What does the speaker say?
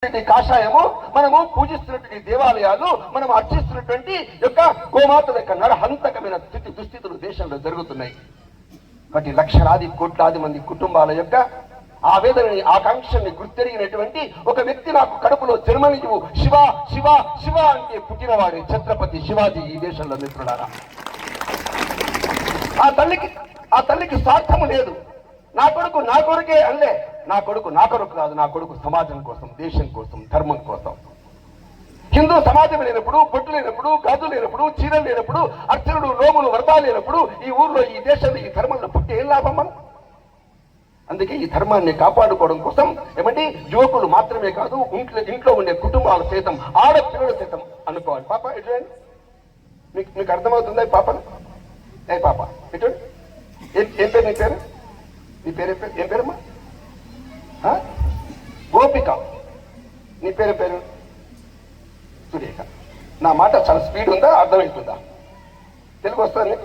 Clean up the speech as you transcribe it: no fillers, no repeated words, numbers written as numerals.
కాషాయము, మనము పూజిస్తున్నటువంటి దేవాలయాలు, మనం అర్చిస్తున్నటువంటి యొక్క గోమాతల యొక్క నరహంతకమైన దుస్థితులు దేశంలో జరుగుతున్నాయి. కాబట్టి లక్షలాది కోట్లాది మంది కుటుంబాల యొక్క ఆవేదనని, ఆకాంక్షల్ని గుర్తెరిగినటువంటి ఒక వ్యక్తి నాకు కడుపులో జన్మనివ్వు, శివ శివ శివ అంటే పుట్టినవాడే ఛత్రపతి శివాజీ ఈ దేశంలో మిత్రులారా. ఆ తల్లికి స్వార్థము లేదు. నా కొడుకే అనలే. నా కొడుకు కాదు, నా కొడుకు సమాజం కోసం, దేశం కోసం, ధర్మం కోసం. హిందూ సమాజం లేనప్పుడు, బొట్టు లేనప్పుడు, గాజు లేనప్పుడు, చీరలు లేనప్పుడు, అర్చనుడు నోములు వ్రతాలు లేనప్పుడు ఈ ఊర్లో, ఈ దేశంలో, ఈ ధర్మంలో పుట్టి ఏం లాభం మనం? అందుకే ఈ ధర్మాన్ని కాపాడుకోవడం కోసం ఏమంటే యువకులు మాత్రమే కాదు, ఇంట్లో ఉండే కుటుంబాలు సైతం, ఆడపిల్లలు సైతం అనుకోవాలి. పాప ఎటు మీకు అర్థమవుతుందా? పాపను ఏ పాప ఎటు ఏం పేరు నీ పేరు? నీ పేరు ఏం పేరమ్మా? గోపిక. నీ పేరు సురేఖ. నా మాట చాలా స్పీడ్ ఉందా, అర్థమవుతుందా? తెలుగు వస్తుంది?